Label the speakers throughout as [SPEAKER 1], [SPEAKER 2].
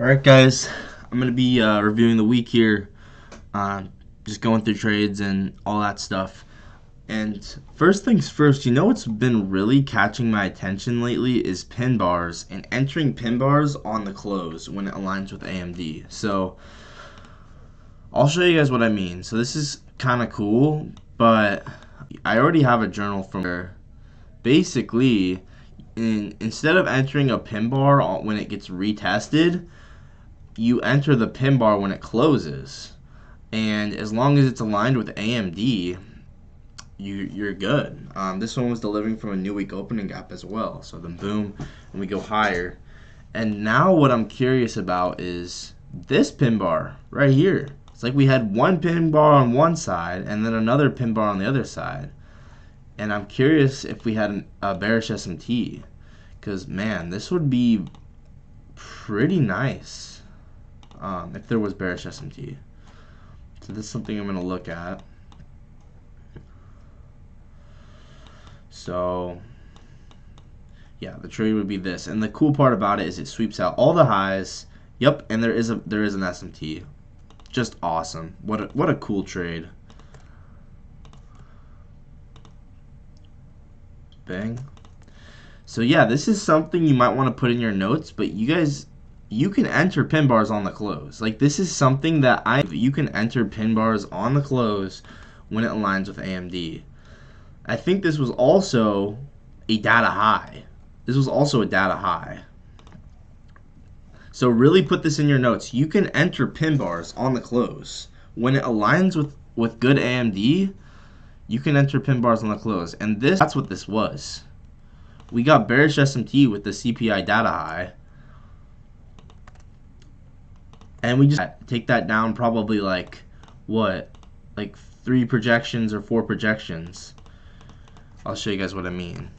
[SPEAKER 1] Alright guys, I'm going to be reviewing the week here, just going through trades and all that stuff. And first things first, what's been really catching my attention lately is pin bars and entering pin bars on the close when it aligns with AMD. So I'll show you guys what I mean. So this is kind of cool, but I already have a journal from where basically instead of entering a pin bar when it gets retested, you enter the pin bar when it closes, and as long as it's aligned with AMD, you're good. This one was delivering from a new week opening gap as well, so then boom, and we go higher. And now what I'm curious about is this pin bar right here. It's like we had one pin bar on one side and then another pin bar on the other side, and I'm curious if we had a bearish SMT, because man, this would be pretty nice. If there was bearish SMT. So this is something I'm going to look at. So yeah, the trade would be this, and the cool part about it is it sweeps out all the highs. Yep, and there is an SMT. Just awesome. What a cool trade. Bang. So yeah, this is something you might want to put in your notes, but you can enter pin bars on the close. Like, this is something that you can enter pin bars on the close when it aligns with AMD. I think this was also a data high. So really put this in your notes. You can enter pin bars on the close. When it aligns with good AMD, you can enter pin bars on the close. And that's what this was. We got bearish SMT with the CPI data high. And we just take that down probably like 3 projections or 4 projections. I'll show you guys what I mean.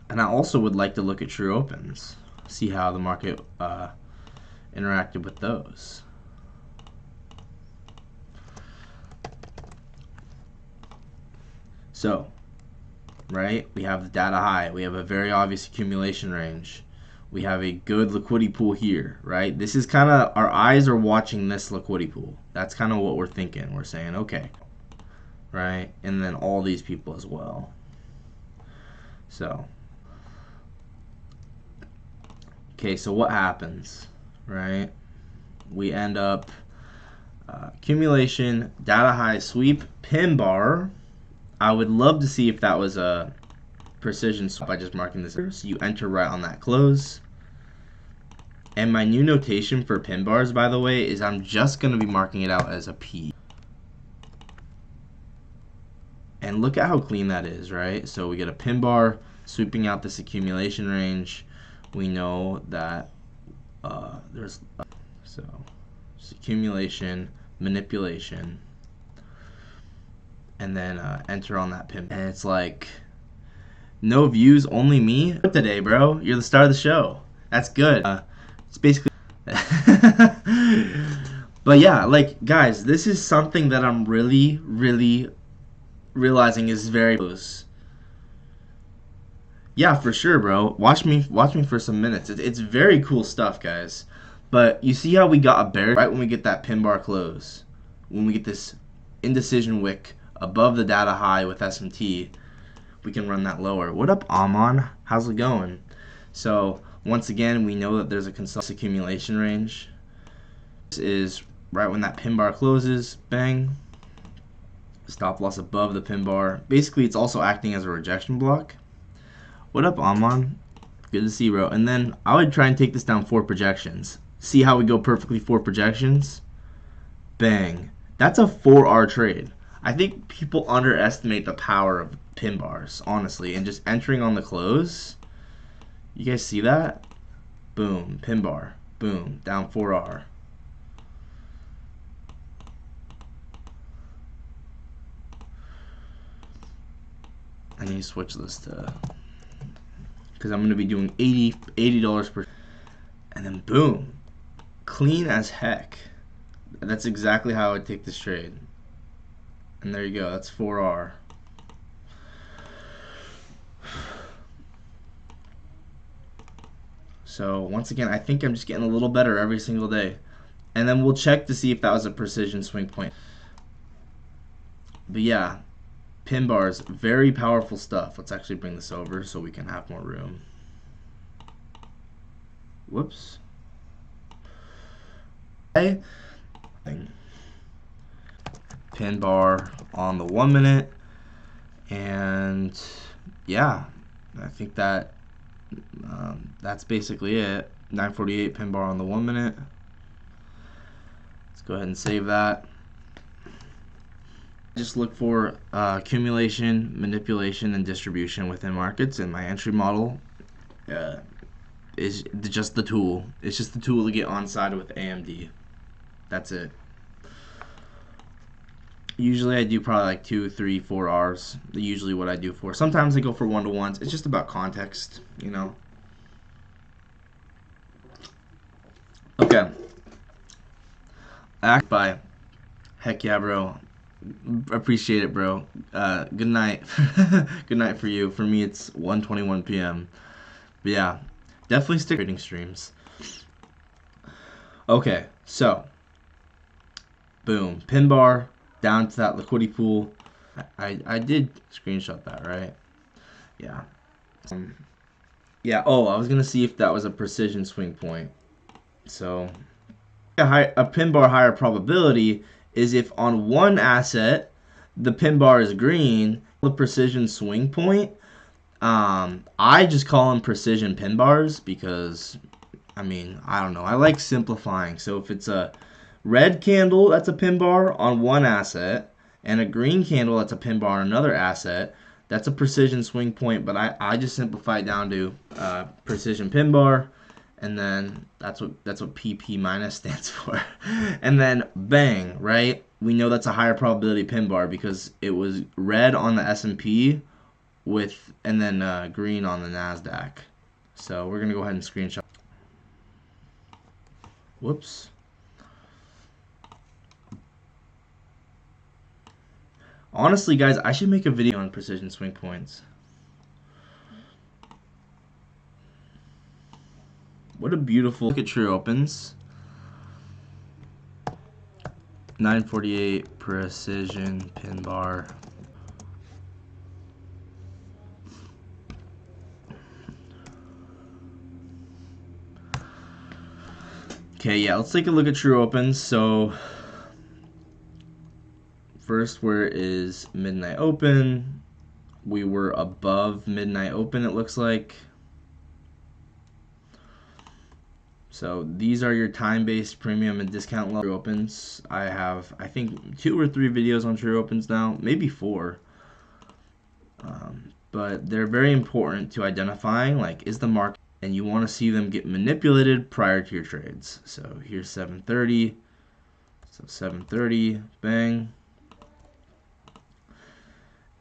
[SPEAKER 1] And I also would like to look at true opens, see how the market interacted with those. So right, we have the data high, we have a very obvious accumulation range, we have a good liquidity pool here, right? This is kind of, our eyes are watching this liquidity pool. That's kind of what we're thinking. We're saying, okay, right? And then all these people as well. So okay, so what happens, right? We end up accumulation, data high, sweep, pin bar. I would love to see if that was a precision swap by just marking this. So you enter right on that close. And my new notation for pin bars, by the way, is I'm just going to be marking it out as a P. And look at how clean that is, right? So we get a pin bar sweeping out this accumulation range. We know that there's accumulation, manipulation, and then enter on that pin. And it's like, no views, only me today, bro. You're the star of the show. That's good. It's basically but yeah, like, guys, this is something that I'm really realizing is very close. Yeah, for sure, bro. Watch me for some minutes. It's very cool stuff, guys. But you see how we got a bear right when we get that pin bar close, when we get this indecision wick above the data high with SMT, we can run that lower. What up, Amon? How's it going? So once again, we know that there's a consensus accumulation range. This is right when that pin bar closes. Bang. Stop loss above the pin bar. Basically, it's also acting as a rejection block. What up, Amon? Good to see you, bro. And then I would try and take this down 4 projections. See how we go perfectly 4 projections? Bang. That's a 4R trade. I think people underestimate the power of pin bars, honestly, and just entering on the close. You guys see that? Boom, pin bar, boom, down 4R. I need to switch this to, because I'm going to be doing $80 per, and then boom, clean as heck. That's exactly how I would take this trade. And there you go, that's 4R. So once again, I think I'm just getting a little better every single day. And then we'll check to see if that was a precision swing point. But yeah, pin bars, very powerful stuff. Let's actually bring this over so we can have more room. Whoops. Okay. Pin bar on the 1 minute. And yeah, I think that's basically it. 948 pin bar on the 1 minute. Let's go ahead and save that. Just look for accumulation, manipulation, and distribution within markets, and my entry model is just the tool. It's just the tool to get on side with AMD. That's it. Usually I do probably like 2, 3, 4 Rs. Usually what I do for. Sometimes I go for 1-to-1s. It's just about context, you know. Okay. Bye. Heck yeah, bro. Appreciate it, bro. Good night. Good night for you. For me, it's 1:21 p.m. But yeah, definitely stick trading streams. Okay, so boom, pin bar down to that liquidity pool. I did screenshot that, right? Yeah. Yeah. Oh, I was gonna see if that was a precision swing point. So a pin bar higher probability is if on one asset the pin bar is green, the precision swing point. I just call them precision pin bars because, I mean, I don't know. I like simplifying. So if it's a red candle that's a pin bar on one asset and a green candle that's a pin bar on another asset, that's a precision swing point. But I just simplify it down to precision pin bar. And then that's what PP minus stands for. And then bang, right? We know that's a higher probability pin bar because it was red on the S&P and then green on the NASDAQ. So we're gonna go ahead and screenshot. Whoops. Honestly, guys, I should make a video on precision swing points. What a beautiful look at true opens. 948 precision pin bar. Okay, yeah, let's take a look at true opens. So first, where is midnight open? We were above midnight open, it looks like. So these are your time-based premium and discount level true opens. I have, I think, 2 or 3 videos on true opens now, maybe 4. But they're very important to identifying, like, is the market, and you want to see them get manipulated prior to your trades. So here's 7:30. So 7:30, bang.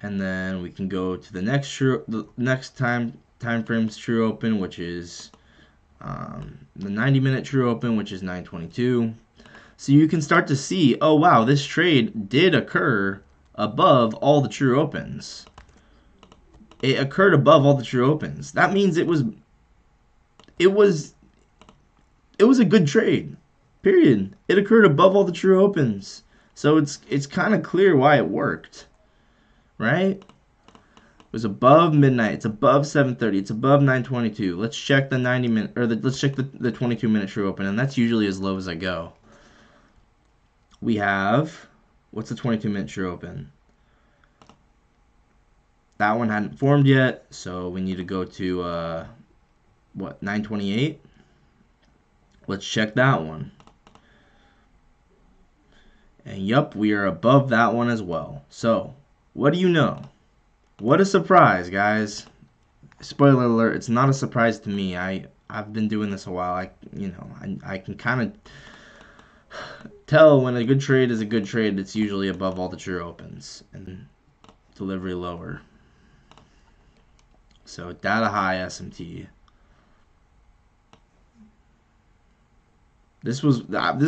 [SPEAKER 1] And then we can go to the next time frame's true open, which is the 90-minute true open, which is 9:22. So you can start to see, oh wow, this trade did occur above all the true opens. It occurred above all the true opens. That means it was a good trade. Period. It occurred above all the true opens. So it's kind of clear why it worked. Right? It was above midnight. It's above 7:30. It's above 9:22. Let's check the 90-minute or let's check the 22-minute true open, and that's usually as low as I go. We have, what's the 22-minute true open? That one hadn't formed yet, so we need to go to what, 9:28? Let's check that one. And yup, we are above that one as well. So, what do you know? What a surprise, guys. Spoiler alert, it's not a surprise to me. I've been doing this a while. I can kind of tell when a good trade is a good trade. It's usually above all the true opens and delivery lower. So data high SMT. This is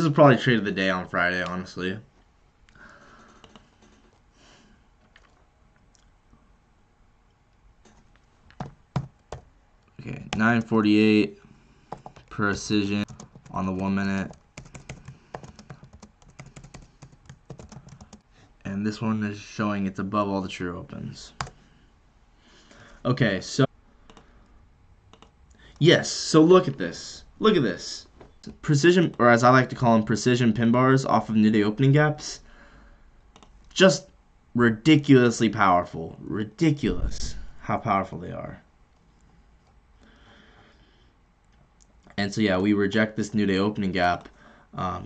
[SPEAKER 1] probably trade of the day on Friday, honestly. Okay, 9:48. precision on the 1 minute. And this one is showing it's above all the true opens. Okay, so yes, so look at this. Look at this. Precision, or as I like to call them, precision pin bars off of new day opening gaps. Just ridiculously powerful. Ridiculous how powerful they are. And so yeah, we reject this new day opening gap,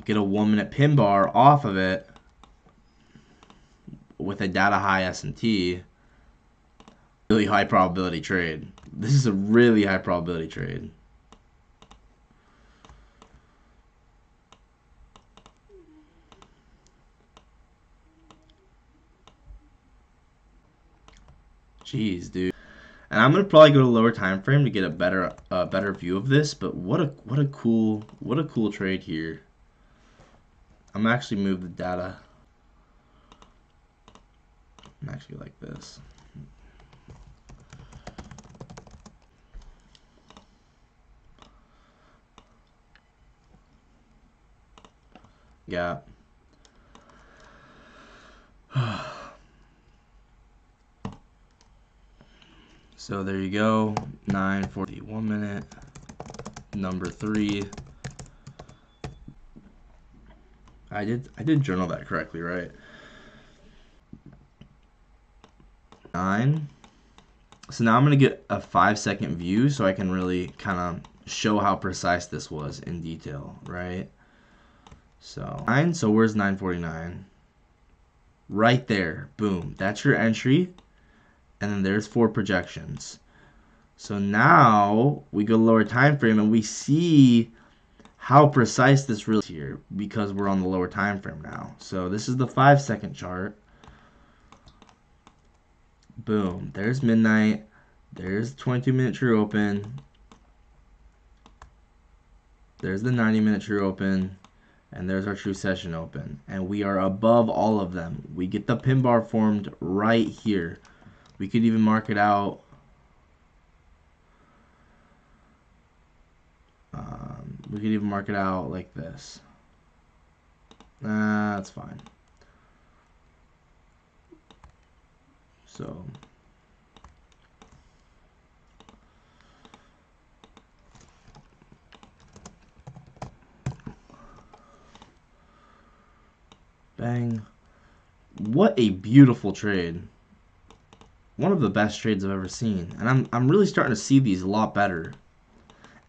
[SPEAKER 1] get a 1 minute pin bar off of it with a data high S&T. Really high probability trade. This is a really high probability trade. Jeez, dude. And I'm gonna probably go to lower time frame to get a better view of this. But what a cool trade here. I'm gonna actually move the data. I'm actually like this. Yeah. So there you go. 9:40, 1 minute. Number 3. I did journal that correctly, right? 9. So now I'm gonna get a 5-second view so I can really kind of show how precise this was in detail, right? So 9. So where's 9:49? Right there. Boom. That's your entry. And then there's 4 projections. So now we go lower time frame and we see how precise this really is here because we're on the lower time frame now. So this is the 5-second chart. Boom. There's midnight. There's 22-minute true open. There's the 90-minute true open. And there's our true session open. And we are above all of them. We get the pin bar formed right here. We could even mark it out. We could even mark it out like this. That's fine. So bang. What a beautiful trade. One of the best trades I've ever seen. And I'm really starting to see these a lot better.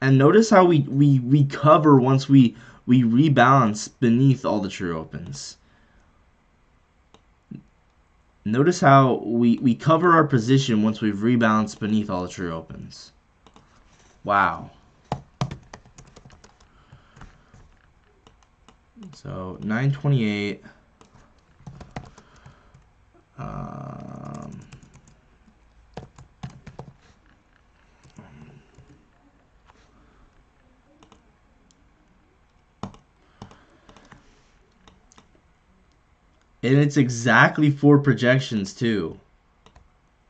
[SPEAKER 1] And notice how we cover once we rebalance beneath all the true opens. Notice how we cover our position once we've rebalanced beneath all the true opens. Wow. So 928. And it's exactly 4 projections too.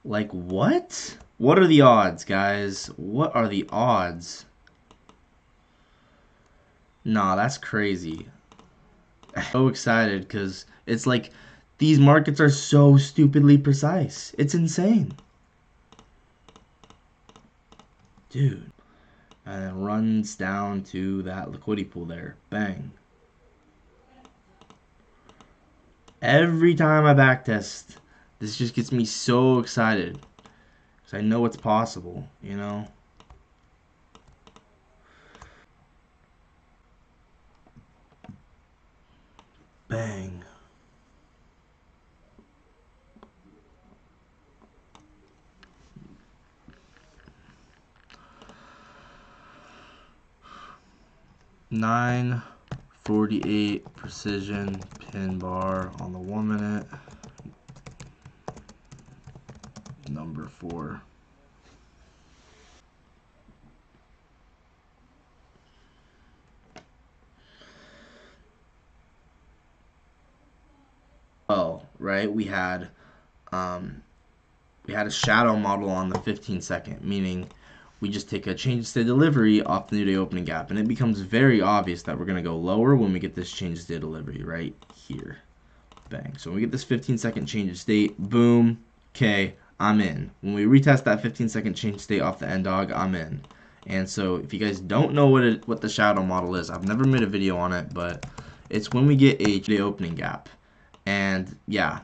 [SPEAKER 1] Like what? What are the odds, guys? What are the odds? Nah, that's crazy. I'm so excited because it's like these markets are so stupidly precise. It's insane. Dude. And it runs down to that liquidity pool there. Bang. Every time I backtest, this just gets me so excited. Because I know it's possible, you know? Bang. $9.48 precision pin bar on the 1 minute. Number 4. Oh, right. We had a shadow model on the 15-second, meaning we just take a change state delivery off the new day opening gap, and it becomes very obvious that we're going to go lower when we get this change state delivery right here. Bang. So when we get this 15-second change of state, boom, okay, I'm in. When we retest that 15-second change state off the end dog, I'm in. And so if you guys don't know what the shadow model is, I've never made a video on it, but it's when we get a day opening gap. And yeah,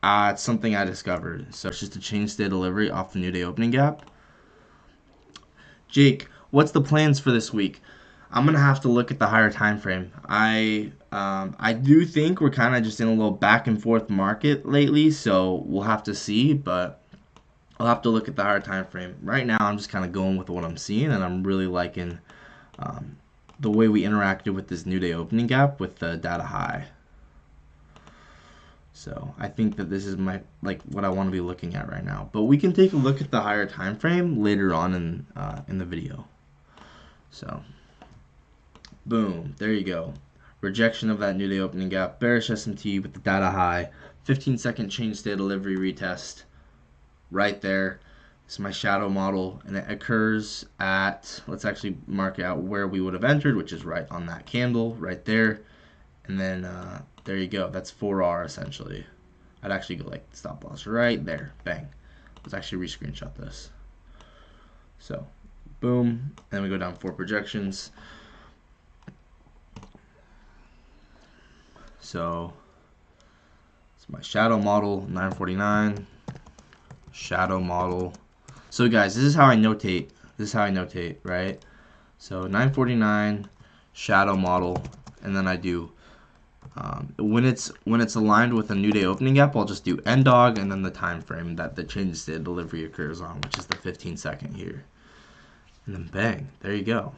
[SPEAKER 1] it's something I discovered. So it's just a change state delivery off the new day opening gap. Jake, what's the plans for this week? I'm gonna have to look at the higher time frame. I do think we're kind of just in a little back and forth market lately, so we'll have to see. But I'll have to look at the higher time frame. Right now, I'm just kind of going with what I'm seeing, and I'm really liking the way we interacted with this new day opening gap with the data high. So I think that this is what I want to be looking at right now. But we can take a look at the higher time frame later on in the video. So boom, there you go. Rejection of that new day opening gap, bearish SMT with the data high, 15-second change state delivery retest right there. This is my shadow model, and it occurs at, let's actually mark out where we would have entered, which is right on that candle right there. And then there you go. That's 4R essentially. I'd actually go like stop loss right there. Bang. Let's actually re-screenshot this. So boom. And then we go down 4 projections. So it's my shadow model, 949. Shadow model. So guys, this is how I notate. This is how I notate, right? So 949 shadow model, and then I do when it's aligned with a new day opening gap, I'll just do end dog and then the time frame that the change state delivery occurs on, which is the 15-second here. And then bang, there you go.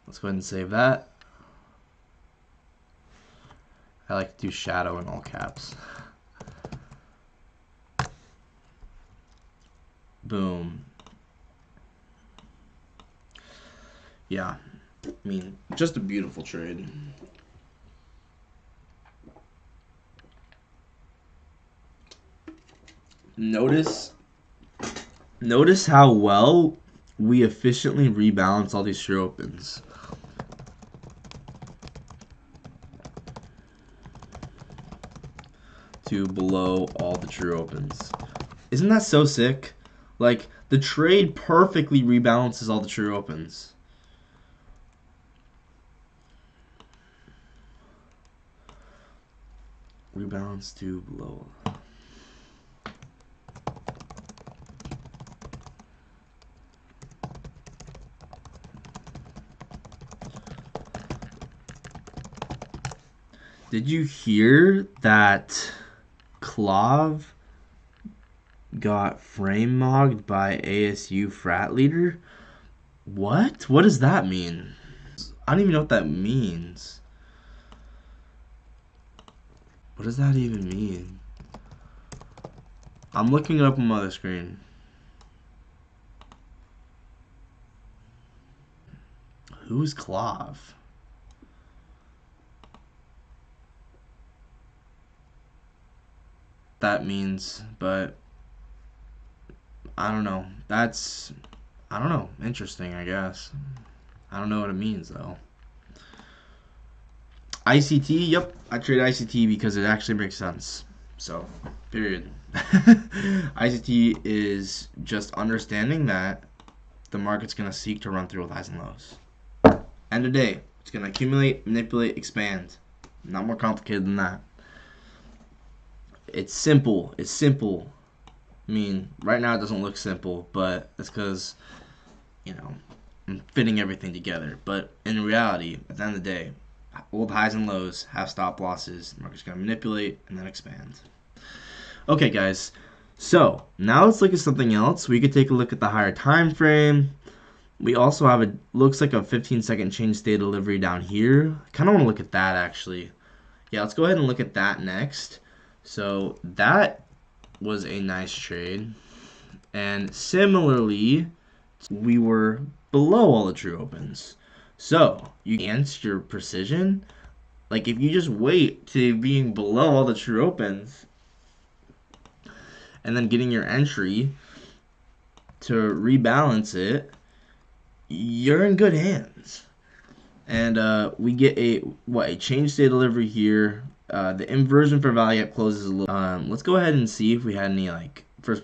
[SPEAKER 1] Let's go ahead and save that. I like to do shadow in all caps. Boom. Yeah, I mean, just a beautiful trade. Notice how well we efficiently rebalance all these true opens. To below all the true opens. Isn't that so sick? Like, the trade perfectly rebalances all the true opens. Rebalance to below. Did you hear that Clav got frame mogged by ASU frat leader? What? What does that mean? I don't even know what that means. What does that even mean? I'm looking it up on my other screen. Who's Clav? That means, but I don't know. That's, I don't know, interesting, I guess. I don't know what it means though. ICT, yep, I trade ICT because it actually makes sense. So, period. ICT is just understanding that the market's going to seek to run through with highs and lows. End of day, it's going to accumulate, manipulate, expand. Not more complicated than that. It's simple. It's simple. I mean, right now it doesn't look simple, but it's because, you know, I'm fitting everything together. But in reality, at the end of the day, old highs and lows have stop losses. The market's going to manipulate and then expand. Okay, guys. So now let's look at something else. We could take a look at the higher time frame. We also have looks like a 15-second change state delivery down here. I kind of want to look at that actually. Yeah, let's go ahead and look at that next. So that was a nice trade. And similarly, we were below all the true opens. So you enhance your precision. Like if you just wait to being below all the true opens and then getting your entry to rebalance it, you're in good hands. And we get a change state delivery here. The inversion for value gap closes a little. Let's go ahead and see if we had any like first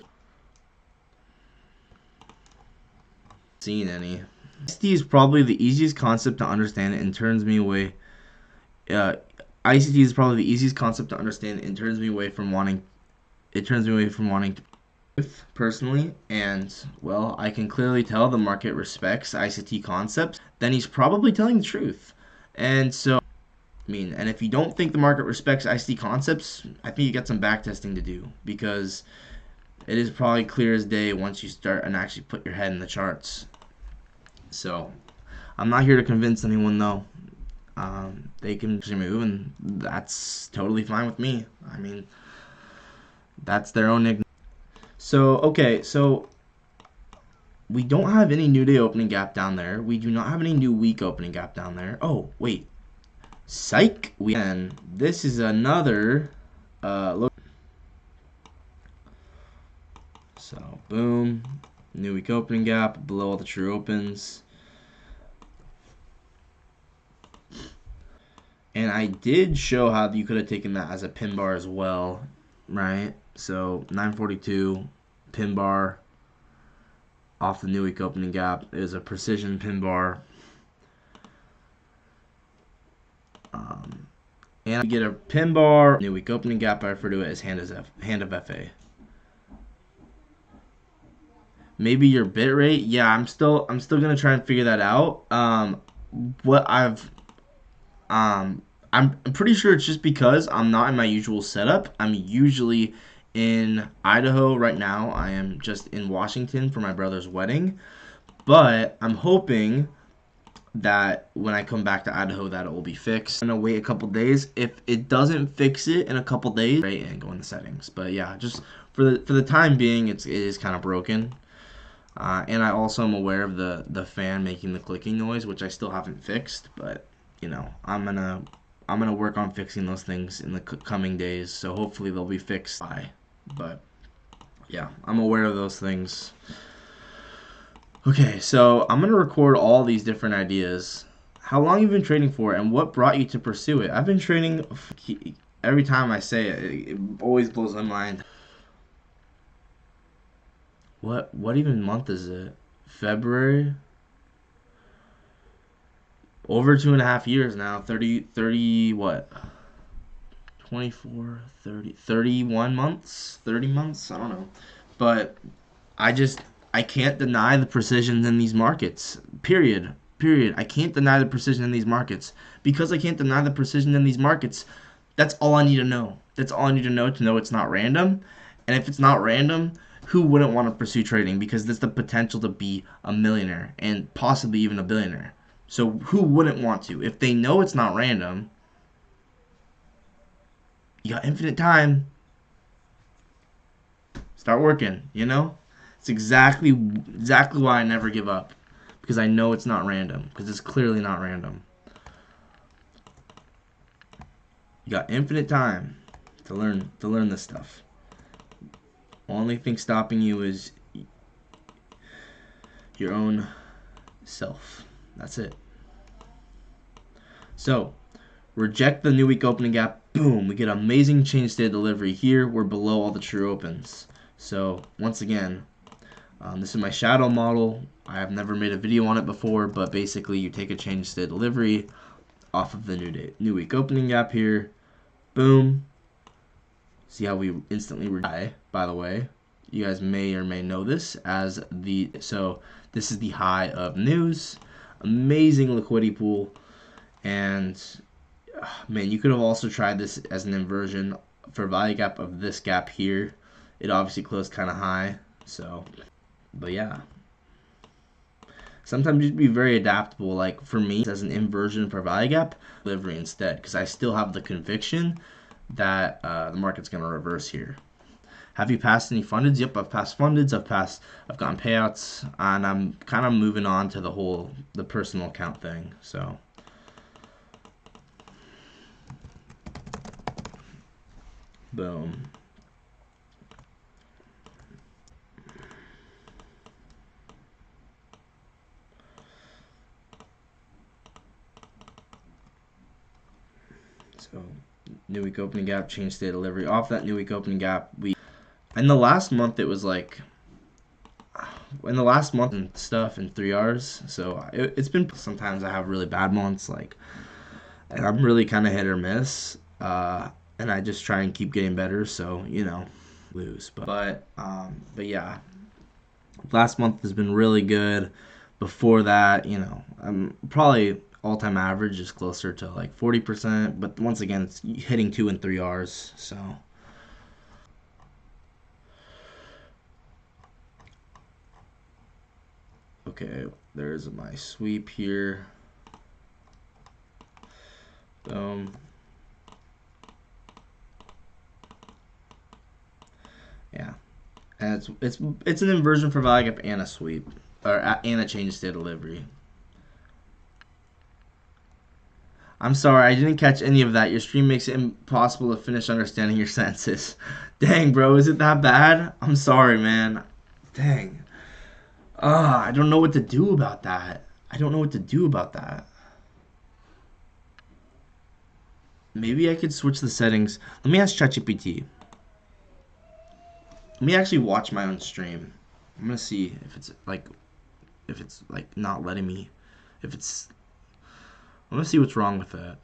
[SPEAKER 1] seen any. ICT is probably the easiest concept to understand and turns me away. Uh, ICT is probably the easiest concept to understand and turns me away from wanting. It turns me away from wanting to personally, and well, I can clearly tell the market respects ICT concepts. Then he's probably telling the truth, and so. And if you don't think the market respects ICT concepts, I think you got some backtesting to do because it is probably clear as day once you start and actually put your head in the charts. So I'm not here to convince anyone though. They can move, and that's totally fine with me. I mean, that's their own. So okay, so we don't have any new day opening gap down there. We do not have any new week opening gap down there. Oh wait. Psych. And this is another look. So boom, new week opening gap below all the true opens. And I did show how you could have taken that as a pin bar as well, right? So 942 pin bar off the new week opening gap is a precision pin bar. And I get a pin bar, new week opening gap. I refer to it as hand of FA. Maybe your bit rate. Yeah, I'm still gonna try and figure that out. I'm pretty sure it's just because I'm not in my usual setup. I'm usually in Idaho right now. I am just in Washington for my brother's wedding, but I'm hoping that when I come back to Idaho that it will be fixed. I'm gonna wait a couple days. If it doesn't fix it in a couple days, right, and go in the settings. But yeah, just for the time being, it is kind of broken. And I also am aware of the fan making the clicking noise, which I still haven't fixed. But you know, I'm gonna work on fixing those things in the coming days. So hopefully they'll be fixed by. But yeah, I'm aware of those things. Okay, so I'm going to record all these different ideas. How long have you been trading for and what brought you to pursue it? I've been trading, every time I say it, it always blows my mind. What even month is it? February? Over 2.5 years now. 30 what? 24, 30, 31 months? 30 months? I don't know. But I can't deny the precision in these markets. Period. I can't deny the precision in these markets. Because I can't deny the precision in these markets, that's all I need to know. That's all I need to know it's not random. And if it's not random, who wouldn't want to pursue trading? Because there's the potential to be a millionaire and possibly even a billionaire. So who wouldn't want to? If they know it's not random, you got infinite time. Start working, you know? It's exactly why I never give up, because I know it's not random, because it's clearly not random. You got infinite time to learn this stuff. Only thing stopping you is your own self. That's it. So, reject the new week opening gap. Boom, we get amazing change state delivery here. We're below all the true opens. So, once again, this is my shadow model. I have never made a video on it before, but basically you take a change state delivery off of the new week opening gap here. Boom. See how we instantly die, by the way. You guys may or may know this as so this is the high of news. Amazing liquidity pool. And man, you could have also tried this as an inversion for value gap of this gap here. It obviously closed kind of high, so but yeah, sometimes you'd be very adaptable. Like for me, as an inversion for value gap delivery instead, because I still have the conviction that the market's going to reverse here. Have you passed any fundeds? Yep, I've passed fundeds. I've gotten payouts, and I'm kind of moving on to the personal account thing. So boom. So new week opening gap, change state delivery. Off that new week opening gap, we in the last month it was like in the last month and stuff in 3 hours. So it's been sometimes I have really bad months like, and I'm really kind of hit or miss. And I just try and keep getting better. So lose, but yeah, last month has been really good. Before that, I'm probably all-time average is closer to like 40%, but once again, it's hitting 2 and 3 Rs. So okay, there's my sweep here. Boom. Yeah, and it's an inversion for value gap and a sweep, or and a change state delivery. I'm sorry, I didn't catch any of that. Your stream makes it impossible to finish understanding your sentences. Dang, bro, is it that bad? I'm sorry, man. Dang. I don't know what to do about that. I don't know what to do about that. Maybe I could switch the settings. Let me ask ChatGPT. Let me actually watch my own stream. I'm gonna see if it's like not letting me. If it's, I'm gonna see what's wrong with it.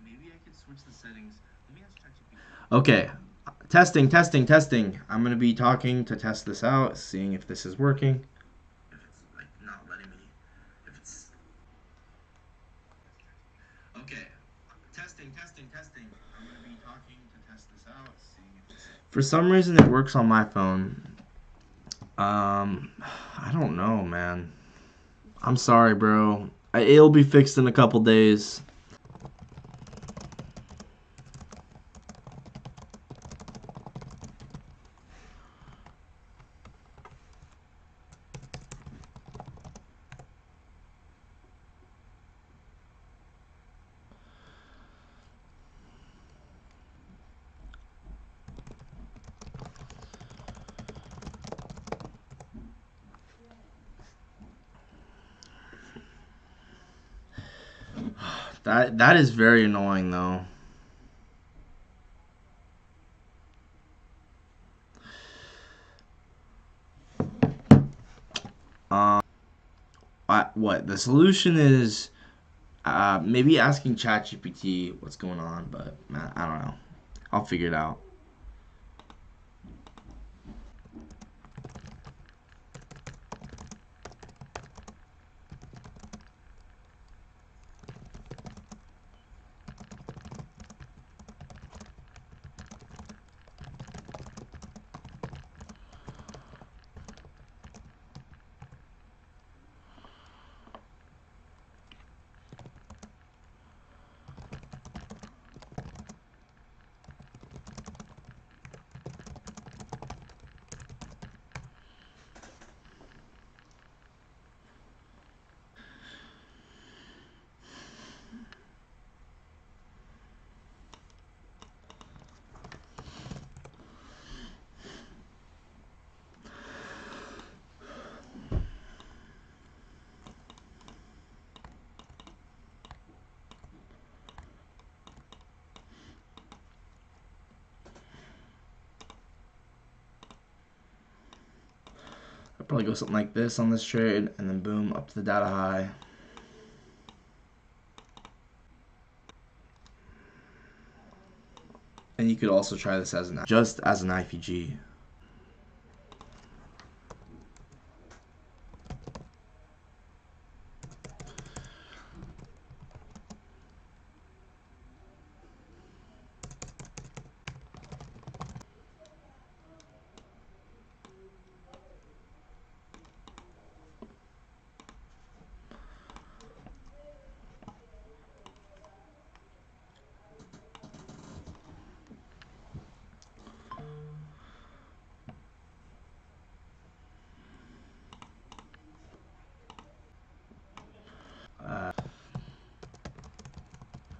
[SPEAKER 1] Maybe I could switch the settings. Let me ask ChatGPT. Okay, testing, testing, testing. I'm gonna be talking to test this out, seeing if this is working. If it's like not letting me. If it's okay. Testing, testing, testing. I'm gonna be talking to test this out, seeing if this. For some reason, it works on my phone. I don't know, man. I'm sorry, bro. It'll be fixed in a couple days. That is very annoying, though. Um, what the solution is? Maybe asking ChatGPT what's going on, but I don't know. I'll figure it out. I'll probably go something like this on this trade, and then boom, up to the data high. And you could also try this as just as an IPG.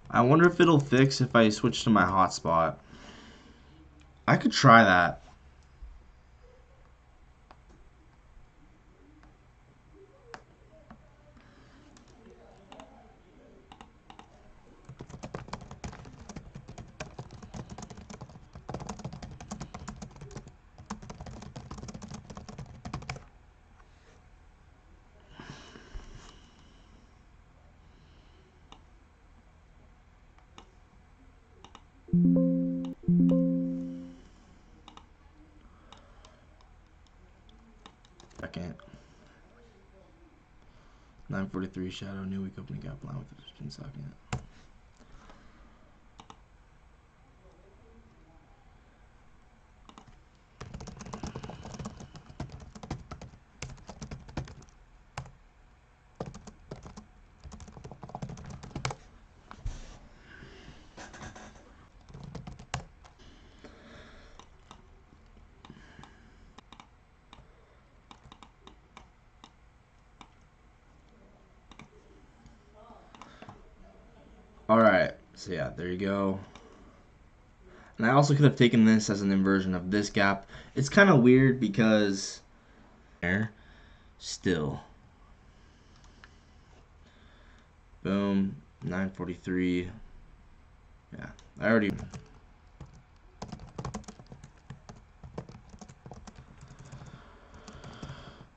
[SPEAKER 1] I wonder if it'll fix if I switch to my hotspot. I could try that. 943 shadow, new week opening gap line with the 15-second. Alright, so yeah, there you go. And I also could have taken this as an inversion of this gap. It's kind of weird because there, still. Boom, 943. Yeah, I already.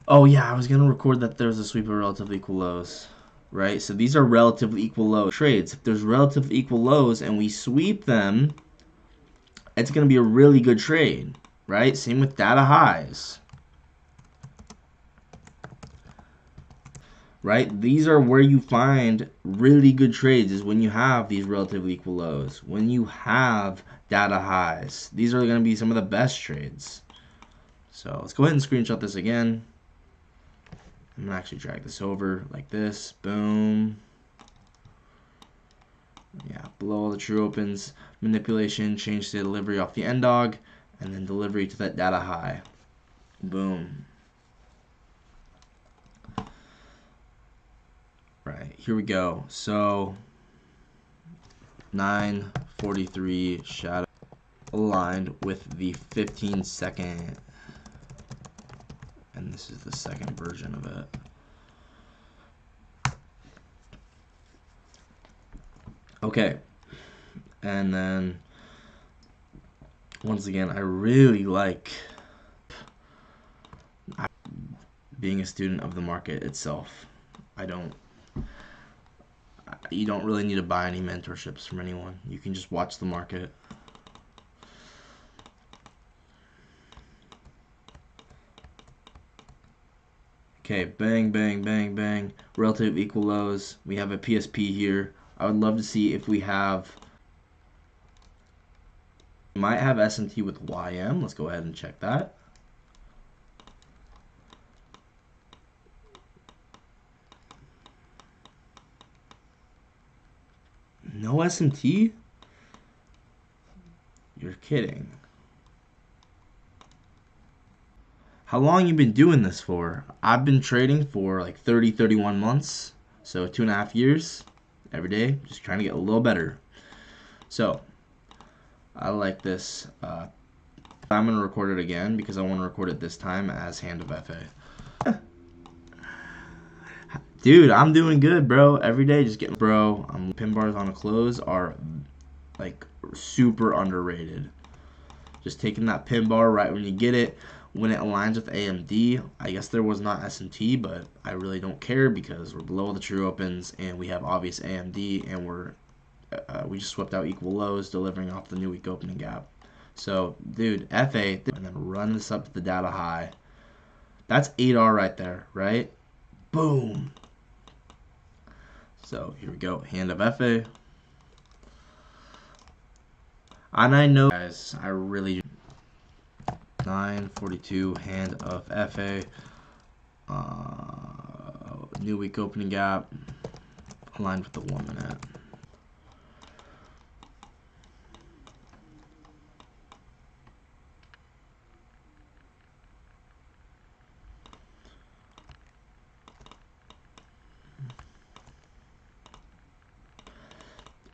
[SPEAKER 1] Oh yeah, I was gonna record that there's a sweep of relatively equal lows, right? So these are relatively equal low trades. If there's relatively equal lows and we sweep them, it's gonna be a really good trade, right? Same with data highs, right? These are where you find really good trades, is when you have these relatively equal lows, when you have data highs. These are gonna be some of the best trades. So let's go ahead and screenshot this again. I'm gonna actually drag this over like this. Boom. Yeah, below all the true opens, manipulation, change the delivery off the end dog, and then delivery to that data high. Boom. Right, here we go. So 943 shadow aligned with the 15-second, and this is the second version of it. Okay, and then once again, I really like being a student of the market itself. You don't really need to buy any mentorships from anyone. You can just watch the market. Okay, bang, bang, bang, bang. Relative equal lows. We have a PSP here. I would love to see if we have. We might have SMT with YM. Let's go ahead and check that. No SMT? You're kidding. How long you been doing this for? I've been trading for like 31 months. So 2.5 years. Every day. Just trying to get a little better. So, I like this. I'm going to record it again because I want to record it this time as Hand of FA. Dude, I'm doing good, bro. Every day, just getting, bro. Pin bars on a close are like super underrated. Just taking that pin bar right when you get it, when it aligns with AMD. I guess there was not S&T, but I really don't care because we're below the true opens and we have obvious AMD, and we just swept out equal lows, delivering off the new week opening gap. So, dude, FA, and then run this up to the data high. That's 8R right there, right? Boom. So here we go, Hand of FA. And I know, guys, I really 942 Hand of FA. New week opening gap aligned with the 1 minute.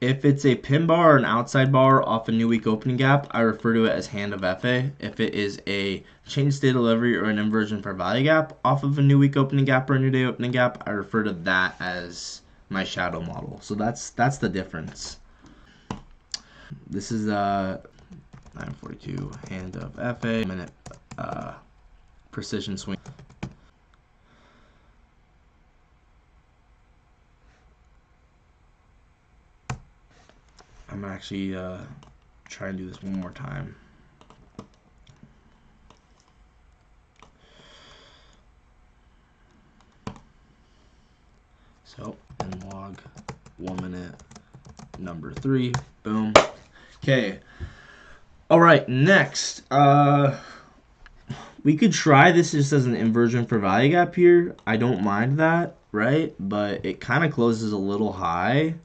[SPEAKER 1] If it's a pin bar or an outside bar off a new week opening gap, I refer to it as Hand of FA. If it is a change state delivery or an inversion for value gap off of a new week opening gap or a new day opening gap, I refer to that as my shadow model. So that's the difference. This is 942 Hand of FA minute precision swing. I'm gonna actually try and do this one more time. log 1 minute number 3. Boom. Okay. All right, next. We could try this just as an inversion for value gap here. I don't mind that, right? But it kind of closes a little high.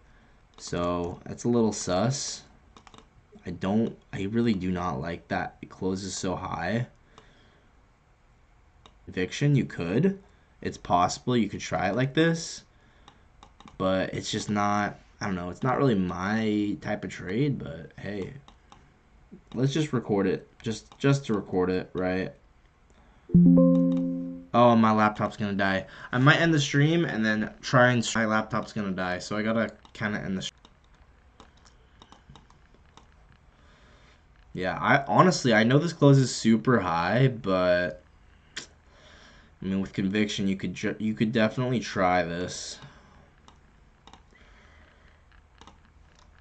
[SPEAKER 1] So that's a little sus. I really do not like that it closes so high. Conviction, you could. It's possible you could try it like this. But it's just not, I don't know, it's not really my type of trade, but hey. Let's just record it. Just to record it, right? Oh, my laptop's gonna die. I might end the stream and then try and my laptop's gonna die, so I gotta kind of end the stream. Yeah, I know this closes super high, but I mean with conviction you could definitely try this.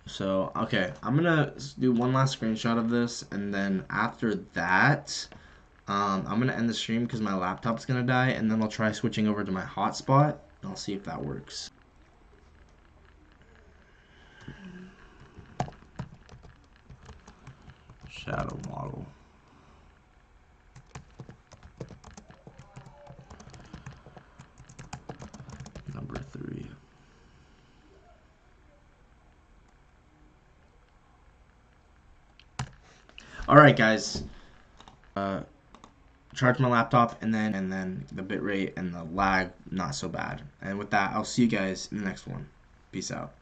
[SPEAKER 1] So, okay, I'm gonna do one last screenshot of this, and then after that, I'm gonna end the stream because my laptop's gonna die, and then I'll try switching over to my hotspot, and I'll see if that works. Shadow model. Number 3. All right, guys. Charge my laptop, and then the bitrate and the lag not so bad. And with that, I'll see you guys in the next one. Peace out.